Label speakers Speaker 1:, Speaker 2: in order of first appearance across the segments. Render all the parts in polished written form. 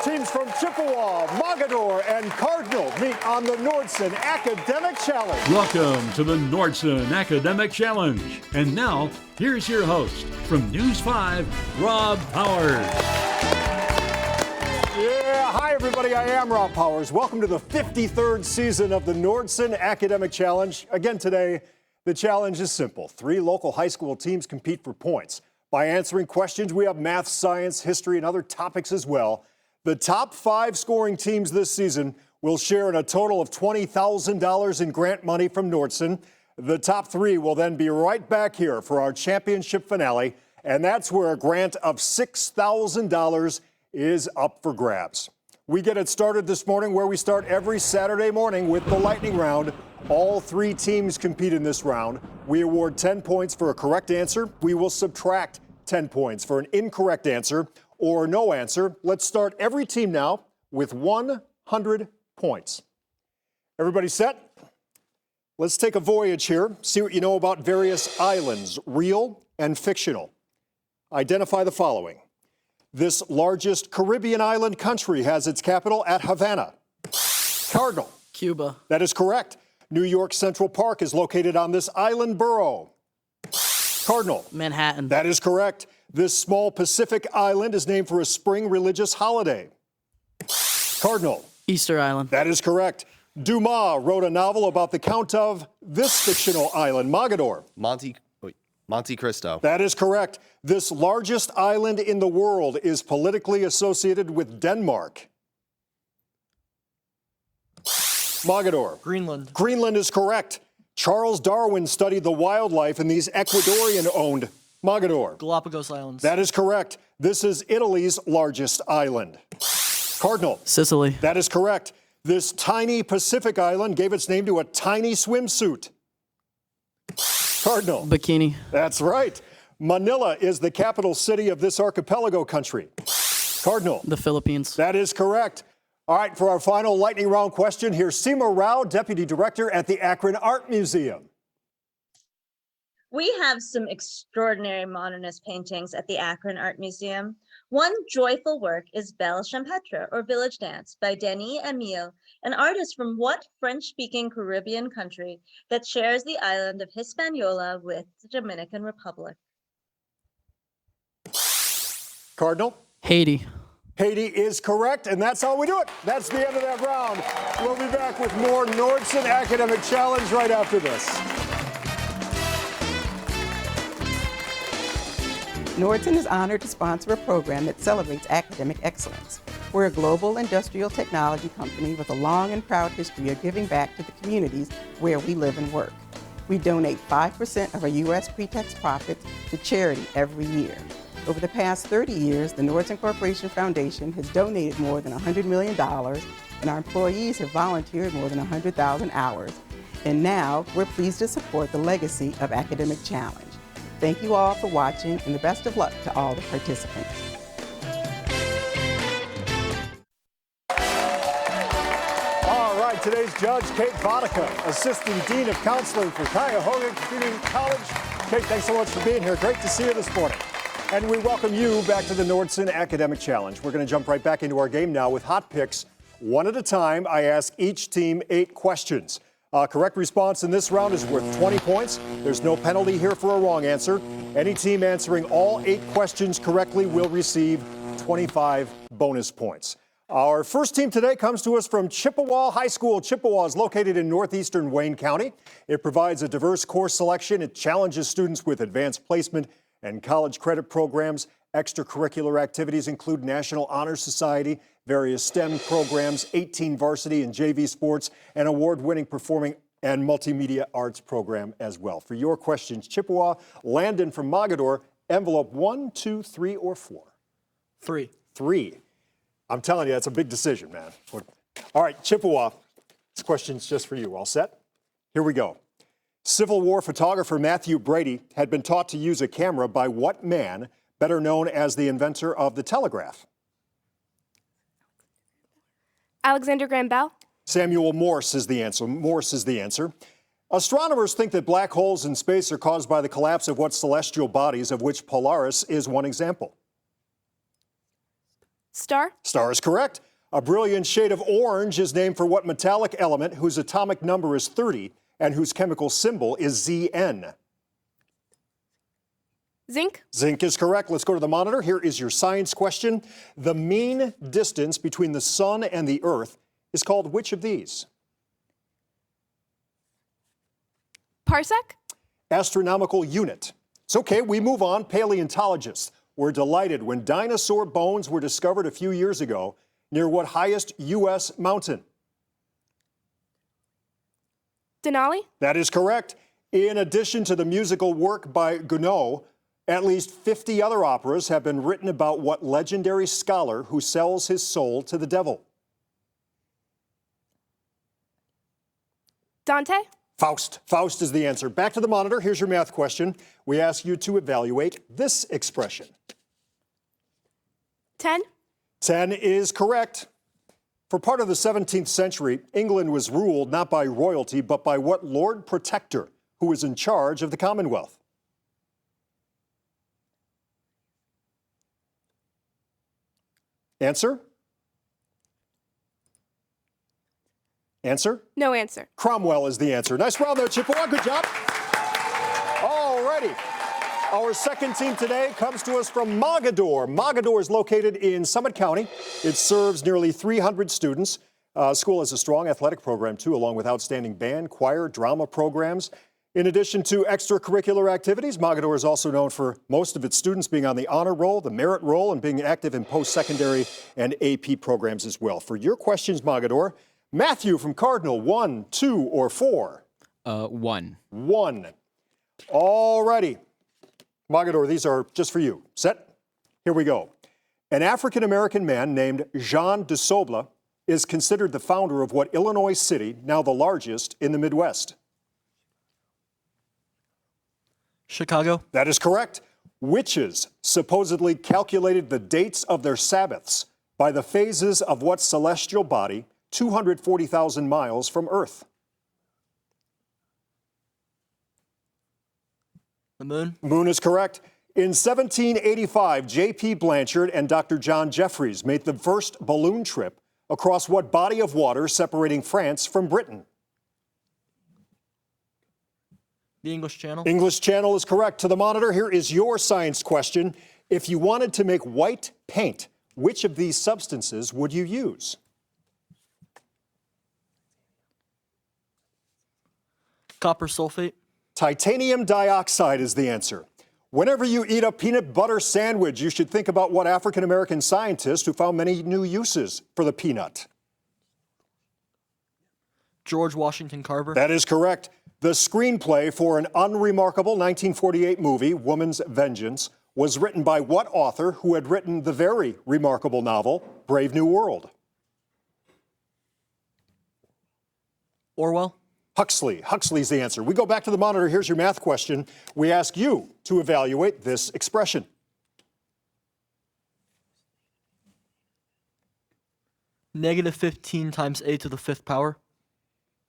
Speaker 1: Teams from Chippewa, Mogadore, and Cardinal meet on the Nordson Academic Challenge.
Speaker 2: Welcome to the Nordson Academic Challenge. And now, here's your host from News 5, Rob Powers.
Speaker 1: Yeah, hi everybody, I am Rob Powers. Welcome to the 53rd season of the Nordson Academic Challenge. Again today, the challenge is simple. 3 local high school teams compete for points. By answering questions, we have math, science, history, and other topics as well. The top 5 scoring teams this season will share in a total of $20,000 in grant money from Nordson. The top 3 will then be right back here for our championship finale, and that's where a grant of $6,000 is up for grabs. We get it started this morning where we start every Saturday morning with the lightning round. All 3 teams compete in this round. We award 10 points for a correct answer. We will subtract 10 points for an incorrect answer or no answer. Let's start every team now with 100 points. Everybody set? Let's take a voyage here, see what you know about various islands, real and fictional. Identify the following. This largest Caribbean island country has its capital at Havana. Cardinal.
Speaker 3: Cuba.
Speaker 1: That is correct. New York Central Park is located on this island borough. Cardinal.
Speaker 3: Manhattan.
Speaker 1: That is correct. This small Pacific island is named for a spring religious holiday. Cardinal.
Speaker 3: Easter Island.
Speaker 1: That is correct. Dumas wrote a novel about the Count of this fictional island, Mogadore.
Speaker 4: Monte Cristo.
Speaker 1: That is correct. This largest island in the world is politically associated with Denmark. Mogadore.
Speaker 3: Greenland.
Speaker 1: Greenland is correct. Charles Darwin studied the wildlife in these Ecuadorian-owned Mogadore.
Speaker 3: Galapagos Islands.
Speaker 1: That is correct. This is Italy's largest island. Cardinal.
Speaker 3: Sicily.
Speaker 1: That is correct. This tiny Pacific island gave its name to a tiny swimsuit. Cardinal.
Speaker 3: Bikini.
Speaker 1: That's right. Manila is the capital city of this archipelago country. Cardinal.
Speaker 3: The Philippines.
Speaker 1: That is correct. All right, for our final lightning round question, here's Seema Rao, Deputy Director at the Akron Art Museum.
Speaker 5: We have some extraordinary modernist paintings at the Akron Art Museum. One joyful work is Belle Champetre, or Village Dance, by Denis Emile, an artist from what French-speaking Caribbean country that shares the island of Hispaniola with the Dominican Republic?
Speaker 1: Cardinal?
Speaker 3: Haiti.
Speaker 1: Haiti is correct, and that's how we do it. That's the end of that round. We'll be back with more Nordson Academic Challenge right after this.
Speaker 6: Nordson is honored to sponsor a program that celebrates academic excellence. We're a global industrial technology company with a long and proud history of giving back to the communities where we live and work. We donate 5% of our U.S. pre-tax profits to charity every year. Over the past 30 years, the Nordson Corporation Foundation has donated more than $100 million, and our employees have volunteered more than 100,000 hours. And now, we're pleased to support the legacy of Academic Challenge. Thank you all for watching, and the best of luck to all the participants.
Speaker 1: All right, today's judge, Kate Vodicka, Assistant Dean of Counseling for Cuyahoga Community College. Kate, thanks so much for being here. Great to see you this morning. And we welcome you back to the Nordson Academic Challenge. We're going to jump right back into our game now with hot picks. One at a time, I ask each team 8 questions. Correct response in this round is worth 20 points. There's no penalty here for a wrong answer. Any team answering all 8 questions correctly will receive 25 bonus points. Our first team today comes to us from Chippewa High School. Chippewa is located in northeastern Wayne County. It provides a diverse course selection. It challenges students with advanced placement and college credit programs. Extracurricular activities include National Honor Society, various STEM programs, 18 varsity and JV sports, and award-winning performing and multimedia arts program as well. For your questions, Chippewa, Landon from Mogadore, envelope 1, 2, 3, or 4?
Speaker 3: 3.
Speaker 1: 3. I'm telling you, that's a big decision, man. All right, Chippewa, this question's just for you. All set? Here we go. Civil War photographer Matthew Brady had been taught to use a camera by what man, better known as the inventor of the telegraph?
Speaker 7: Alexander Graham Bell.
Speaker 1: Samuel Morse is the answer. Morse is the answer. Astronomers think that black holes in space are caused by the collapse of what celestial bodies, of which Polaris is one example?
Speaker 7: Star.
Speaker 1: Star is correct. A brilliant shade of orange is named for what metallic element whose atomic number is 30 and whose chemical symbol is Zn?
Speaker 7: Zinc.
Speaker 1: Zinc is correct. Let's go to the monitor. Here is your science question. The mean distance between the sun and the earth is called which of these?
Speaker 7: Parsec.
Speaker 1: Astronomical unit. It's okay, we move on. Paleontologists were delighted when dinosaur bones were discovered a few years ago near what highest U.S. mountain?
Speaker 7: Denali.
Speaker 1: That is correct. In addition to the musical work by Gounod, at least 50 other operas have been written about what legendary scholar who sells his soul to the devil?
Speaker 7: Dante.
Speaker 1: Faust. Faust is the answer. Back to the monitor. Here's your math question. We ask you to evaluate this expression.
Speaker 7: 10.
Speaker 1: 10 is correct. For part of the 17th century, England was ruled not by royalty, but by what Lord Protector, who was in charge of the Commonwealth? Answer? Answer?
Speaker 7: No answer.
Speaker 1: Cromwell is the answer. Nice round there, Chippewa. Good job. All righty. Our second team today comes to us from Mogadore. Mogadore is located in Summit County. It serves nearly 300 students. School has a strong athletic program, too, along with outstanding band, choir, drama programs. In addition to extracurricular activities, Mogadore is also known for most of its students being on the honor roll, the merit roll, and being active in post-secondary and AP programs as well. For your questions, Mogadore, Matthew from Cardinal, 1, 2, or 4?
Speaker 8: 1.
Speaker 1: 1. All righty. Mogadore, these are just for you. Set? Here we go. An African-American man named Jean de Sobla is considered the founder of what Illinois city, now the largest in the Midwest?
Speaker 3: Chicago.
Speaker 1: That is correct. Witches supposedly calculated the dates of their Sabbaths by the phases of what celestial body 240,000 miles from Earth?
Speaker 3: The moon.
Speaker 1: Moon is correct. In 1785, J.P. Blanchard and Dr. John Jeffries made the first balloon trip across what body of water separating France from Britain?
Speaker 3: The English Channel.
Speaker 1: English Channel is correct. To the monitor, here is your science question. If you wanted to make white paint, which of these substances would you use?
Speaker 3: Copper sulfate.
Speaker 1: Titanium dioxide is the answer. Whenever you eat a peanut butter sandwich, you should think about what African-American scientist who found many new uses for the peanut.
Speaker 3: George Washington Carver.
Speaker 1: That is correct. The screenplay for an unremarkable 1948 movie, Woman's Vengeance, was written by what author who had written the very remarkable novel, Brave New World?
Speaker 3: Orwell.
Speaker 1: Huxley. Huxley's the answer. We go back to the monitor. Here's your math question. We ask you to evaluate this expression.
Speaker 3: -15 times a to the 5th power.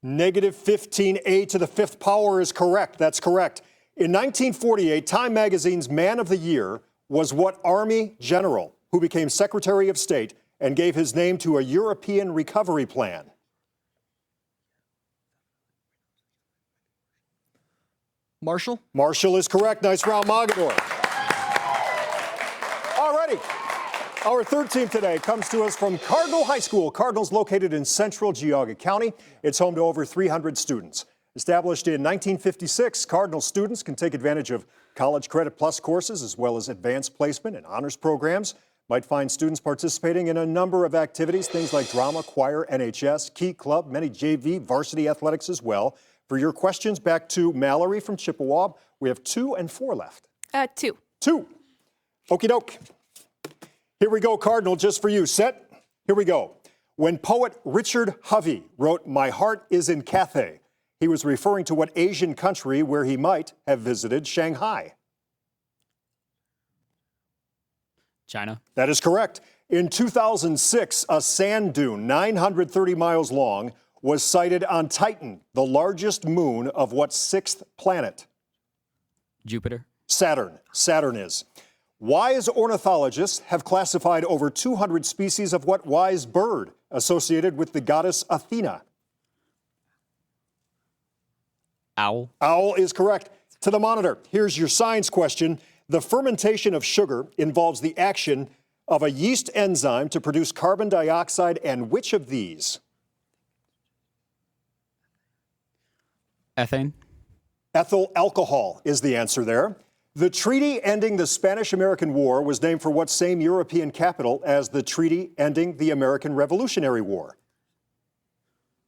Speaker 1: -15a to the 5th power is correct. That's correct. In 1948, Time magazine's Man of the Year was what Army general who became Secretary of State and gave his name to a European recovery plan?
Speaker 3: Marshall.
Speaker 1: Marshall is correct. Nice round, Mogadore. All righty. Our third team today comes to us from Cardinal High School. Cardinal's located in central Geauga County. It's home to over 300 students. Established in 1956, Cardinal students can take advantage of College Credit Plus courses as well as advanced placement and honors programs. Might find students participating in a number of activities, things like drama, choir, NHS, Key Club, many JV, varsity athletics as well. For your questions, back to Mallory from Chippewa. We have 2 and 4 left.
Speaker 7: 2.
Speaker 1: 2. Okie doke. Here we go, Cardinal, just for you. Set? Here we go. When poet Richard Hovey wrote, "My heart is in Cathay," he was referring to what Asian country where he might have visited Shanghai?
Speaker 8: China.
Speaker 1: That is correct. In 2006, a sand dune 930 miles long was sighted on Titan, the largest moon of what 6th planet?
Speaker 8: Jupiter.
Speaker 1: Saturn. Saturn is. Wise ornithologists have classified over 200 species of what wise bird associated with the goddess Athena?
Speaker 8: Owl.
Speaker 1: Owl is correct. To the monitor, here's your science question. The fermentation of sugar involves the action of a yeast enzyme to produce carbon dioxide, and which of these?
Speaker 8: Ethane.
Speaker 1: Ethyl alcohol is the answer there. The treaty ending the Spanish-American War was named for what same European capital as the treaty ending the American Revolutionary War?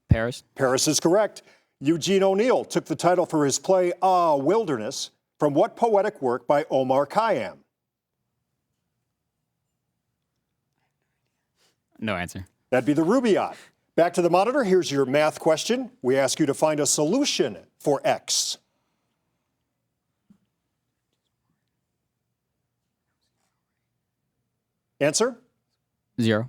Speaker 8: Paris.
Speaker 1: Paris is correct. Eugene O'Neill took the title for his play, Ah, Wilderness, from what poetic work by Omar Khayyam?
Speaker 8: No answer.
Speaker 1: That'd be the Rubaiyat. Back to the monitor, here's your math question. We ask you to find a solution for X. Answer?
Speaker 8: 0.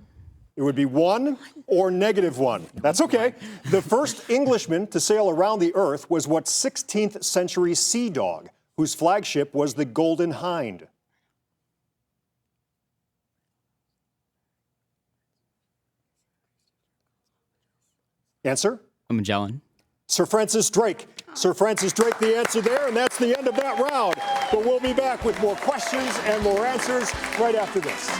Speaker 1: It would be 1 or -1. That's okay. The first Englishman to sail around the Earth was what 16th century sea dog, whose flagship was the Golden Hind? Answer?
Speaker 8: A Magellan.
Speaker 1: Sir Francis Drake. Sir Francis Drake, the answer there, and that's the end of that round. But we'll be back with more questions and more answers right after this.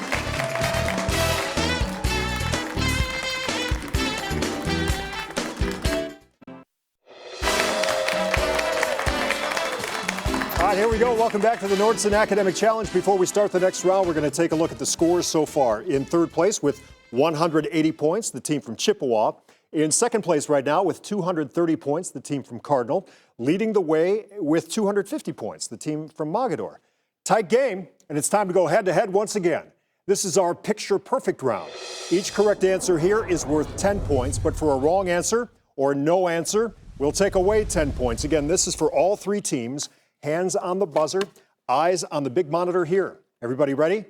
Speaker 1: All right, here we go. Welcome back to the Nordson Academic Challenge. Before we start the next round, we're going to take a look at the scores so far. In third place with 180 points, the team from Chippewa. In second place right now with 230 points, the team from Cardinal. Leading the way with 250 points, the team from Mogadore. Tight game, and it's time to go head-to-head once again. This is our picture-perfect round. Each correct answer here is worth 10 points, but for a wrong answer or no answer, we'll take away 10 points. Again, this is for all three teams. Hands on the buzzer, eyes on the big monitor here. Everybody ready?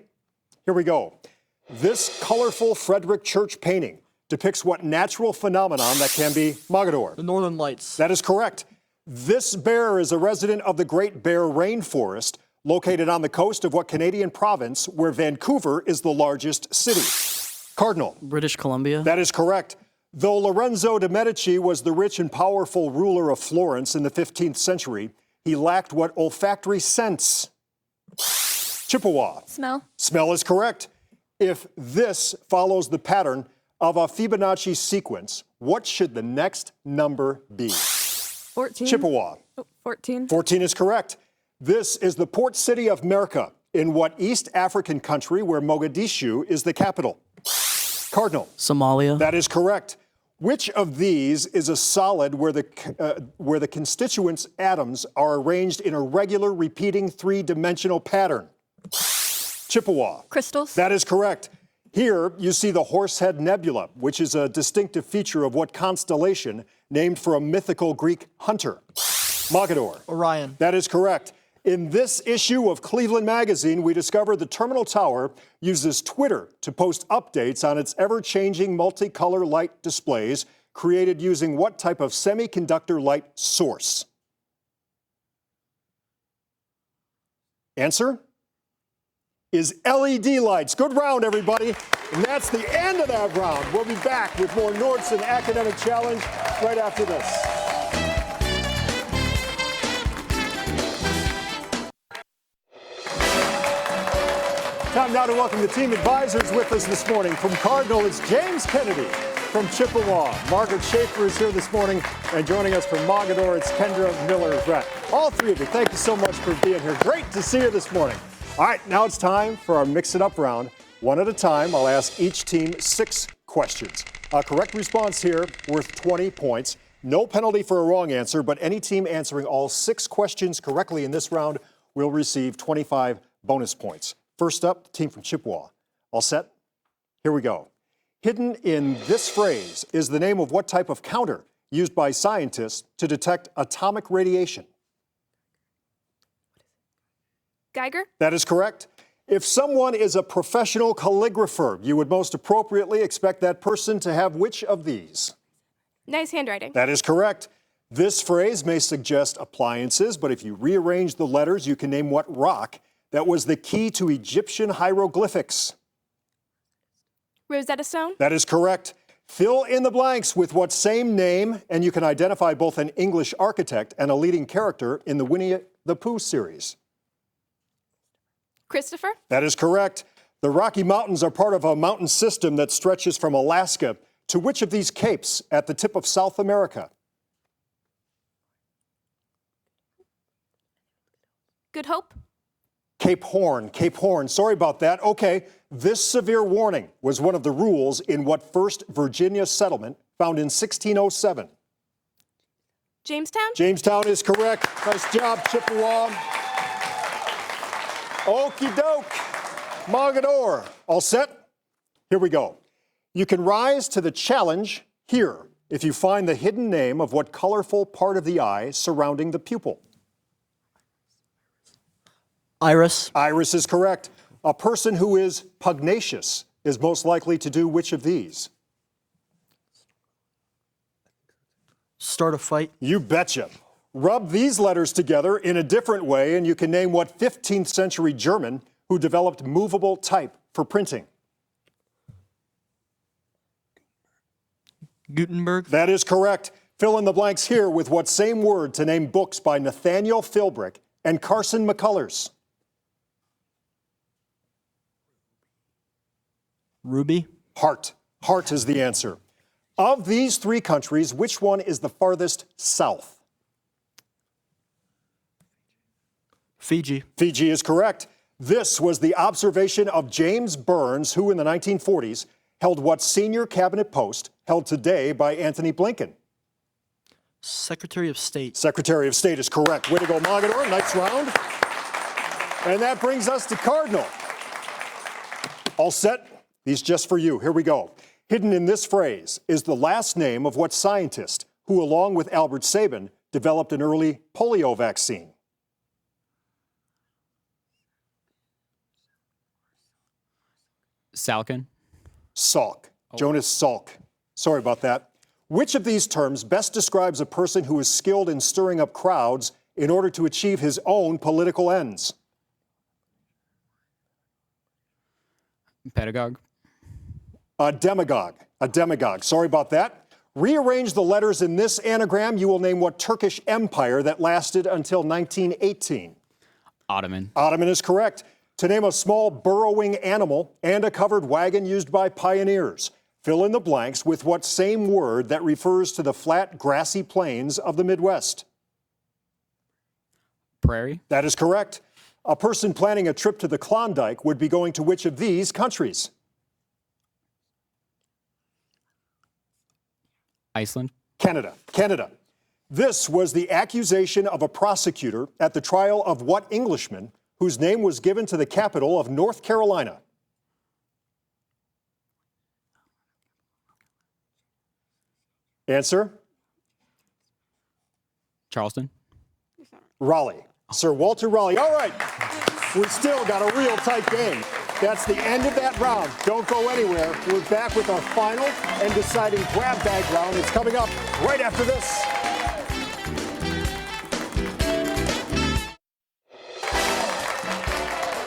Speaker 1: Here we go. This colorful Frederick Church painting depicts what natural phenomenon that can be? Mogadore.
Speaker 3: The Northern Lights.
Speaker 1: That is correct. This bear is a resident of the Great Bear Rainforest, located on the coast of what Canadian province, where Vancouver is the largest city? Cardinal.
Speaker 3: British Columbia.
Speaker 1: That is correct. Though Lorenzo de' Medici was the rich and powerful ruler of Florence in the 15th century, he lacked what olfactory sense? Chippewa.
Speaker 7: Smell.
Speaker 1: Smell is correct. If this follows the pattern of a Fibonacci sequence, what should the next number be?
Speaker 7: 14.
Speaker 1: Chippewa.
Speaker 7: Oh, 14.
Speaker 1: 14 is correct. This is the port city of Merka, in what East African country where Mogadishu is the capital? Cardinal.
Speaker 3: Somalia.
Speaker 1: That is correct. Which of these is a solid where the constituents atoms are arranged in a regular repeating three-dimensional pattern? Chippewa.
Speaker 7: Crystals.
Speaker 1: That is correct. Here you see the Horsehead Nebula, which is a distinctive feature of what constellation named for a mythical Greek hunter? Mogadore.
Speaker 3: Orion.
Speaker 1: That is correct. In this issue of Cleveland Magazine, we discovered the Terminal Tower uses Twitter to post updates on its ever-changing multicolor light displays created using what type of semiconductor light source? Answer is LED lights. Good round, everybody. And that's the end of that round. We'll be back with more Nordson Academic Challenge right after this. Time now to welcome the team advisors with us this morning. From Cardinal, it's James Kennedy. From Chippewa, Margaret Schaefer is here this morning. And joining us from Mogadore, it's Kendra Miller-Brett. All three of you, thank you so much for being here. Great to see you this morning. All right, now it's time for our Mix It Up round. One at a time, I'll ask each team 6 questions. A correct response here worth 20 points. No penalty for a wrong answer, but any team answering all 6 questions correctly in this round will receive 25 bonus points. First up, the team from Chippewa. All set? Here we go. Hidden in this phrase is the name of what type of counter used by scientists to detect atomic radiation?
Speaker 7: Geiger.
Speaker 1: That is correct. If someone is a professional calligrapher, you would most appropriately expect that person to have which of these?
Speaker 7: Nice handwriting.
Speaker 1: That is correct. This phrase may suggest appliances, but if you rearrange the letters, you can name what rock that was the key to Egyptian hieroglyphics?
Speaker 7: Rosetta Stone.
Speaker 1: That is correct. Fill in the blanks with what same name, and you can identify both an English architect and a leading character in the Winnie the Pooh series.
Speaker 7: Christopher.
Speaker 1: That is correct. The Rocky Mountains are part of a mountain system that stretches from Alaska to which of these capes at the tip of South America?
Speaker 7: Good Hope.
Speaker 1: Cape Horn, Cape Horn. Sorry about that. Okay, this severe warning was one of the rules in what first Virginia settlement found in 1607?
Speaker 7: Jamestown.
Speaker 1: Jamestown is correct. Nice job, Chippewa. Okie doke. Mogadore. All set? Here we go. You can rise to the challenge here if you find the hidden name of what colorful part of the eye surrounding the pupil.
Speaker 3: Iris.
Speaker 1: Iris is correct. A person who is pugnacious is most likely to do which of these?
Speaker 3: Start a fight.
Speaker 1: You betcha. Rub these letters together in a different way and you can name what 15th century German who developed movable type for printing.
Speaker 3: Gutenberg.
Speaker 1: That is correct. Fill in the blanks here with what same word to name books by Nathaniel Philbrick and Carson McCullers.
Speaker 3: Ruby.
Speaker 1: Heart. Heart is the answer. Of these three countries, which one is the farthest south?
Speaker 3: Fiji.
Speaker 1: Fiji is correct. This was the observation of James Burns, who in the 1940s held what senior cabinet post held today by Anthony Blinken?
Speaker 3: Secretary of State.
Speaker 1: Secretary of State is correct. Way to go, Mogadore. Nice round. And that brings us to Cardinal. All set? These just for you. Here we go. Hidden in this phrase is the last name of what scientist who, along with Albert Sabin, developed an early polio vaccine?
Speaker 8: Salkin.
Speaker 1: Salk. Jonas Salk. Sorry about that. Which of these terms best describes a person who is skilled in stirring up crowds in order to achieve his own political ends?
Speaker 8: Pedagogue.
Speaker 1: A demagogue. A demagogue. Sorry about that. Rearrange the letters in this anagram. You will name what Turkish empire that lasted until 1918.
Speaker 8: Ottoman.
Speaker 1: Ottoman is correct. To name a small burrowing animal and a covered wagon used by pioneers. Fill in the blanks with what same word that refers to the flat, grassy plains of the Midwest.
Speaker 8: Prairie.
Speaker 1: That is correct. A person planning a trip to the Klondike would be going to which of these countries?
Speaker 8: Iceland.
Speaker 1: Canada. Canada. This was the accusation of a prosecutor at the trial of what Englishman whose name was given to the capital of North Carolina? Answer?
Speaker 8: Charleston.
Speaker 1: Raleigh. Sir Walter Raleigh. All right. We still got a real tight game. That's the end of that round. Don't go anywhere. We're back with our final and deciding grab bag round. It's coming up right after this.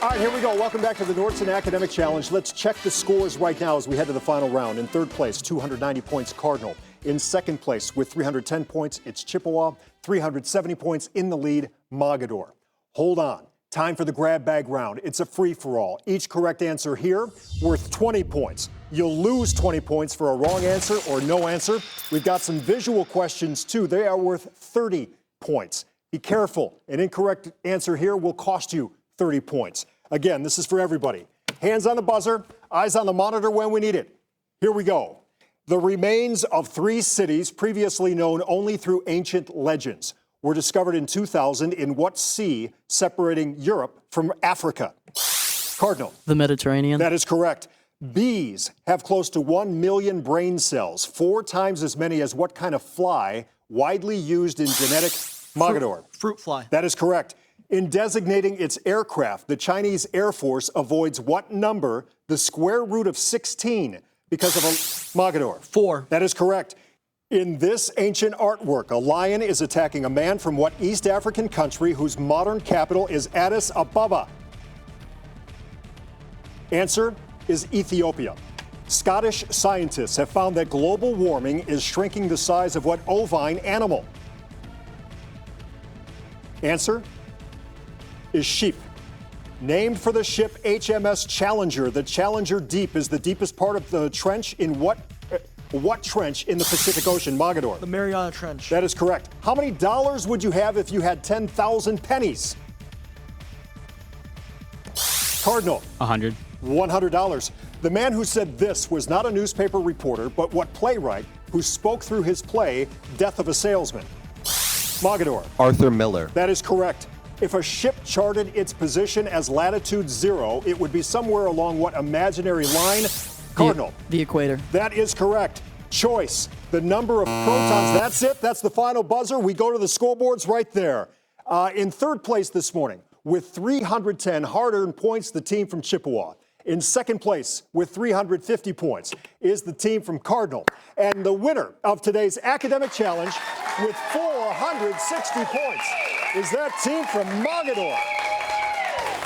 Speaker 1: All right, here we go. Welcome back to the Nordson Academic Challenge. Let's check the scores right now as we head to the final round. In third place, 290 points, Cardinal. In second place, with 310 points, it's Chippewa. 370 points in the lead, Mogadore. Hold on. Time for the grab bag round. It's a free-for-all. Each correct answer here worth 20 points. You'll lose 20 points for a wrong answer or no answer. We've got some visual questions, too. They are worth 30 points. Be careful. An incorrect answer here will cost you 30 points. Again, this is for everybody. Hands on the buzzer, eyes on the monitor when we need it. Here we go. The remains of 3 cities previously known only through ancient legends were discovered in 2000 in what sea separating Europe from Africa? Cardinal.
Speaker 3: The Mediterranean.
Speaker 1: That is correct. Bees have close to 1 million brain cells, 4 times as many as what kind of fly widely used in genetic Mogadore?
Speaker 3: Fruit fly.
Speaker 1: That is correct. In designating its aircraft, the Chinese Air Force avoids what number, the square root of 16, because of a Mogadore?
Speaker 3: 4.
Speaker 1: That is correct. In this ancient artwork, a lion is attacking a man from what East African country whose modern capital is Addis Ababa? Answer is Ethiopia. Scottish scientists have found that global warming is shrinking the size of what ovine animal? Answer is sheep. Named for the ship HMS Challenger, the Challenger Deep is the deepest part of the trench in what trench in the Pacific Ocean? Mogadore.
Speaker 3: The Mariana Trench.
Speaker 1: That is correct. How many dollars would you have if you had 10,000 pennies? Cardinal.
Speaker 8: 100.
Speaker 1: $100. The man who said this was not a newspaper reporter, but what playwright who spoke through his play, Death of a Salesman? Mogadore.
Speaker 4: Arthur Miller.
Speaker 1: That is correct. If a ship charted its position as latitude 0, it would be somewhere along what imaginary line? Cardinal.
Speaker 3: The equator.
Speaker 1: That is correct. Choice. The number of protons. That's it. That's the final buzzer. We go to the scoreboards right there. In third place this morning with 310 hard-earned points, the team from Chippewa. In second place with 350 points is the team from Cardinal. And the winner of today's academic challenge with 460 points is that team from Mogadore.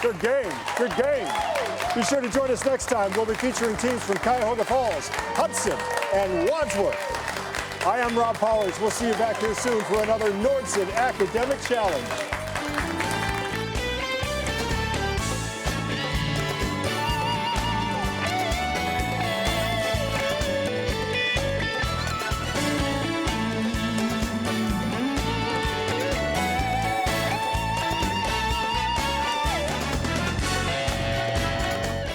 Speaker 1: Good game. Good game. Be sure to join us next time. We'll be featuring teams from Cuyahoga Falls, Hudson, and Wadsworth. I am Rob Powers. We'll see you back here soon for another Nordson Academic Challenge.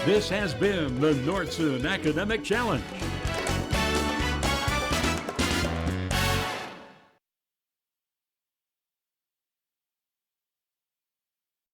Speaker 2: This has been the Nordson Academic Challenge.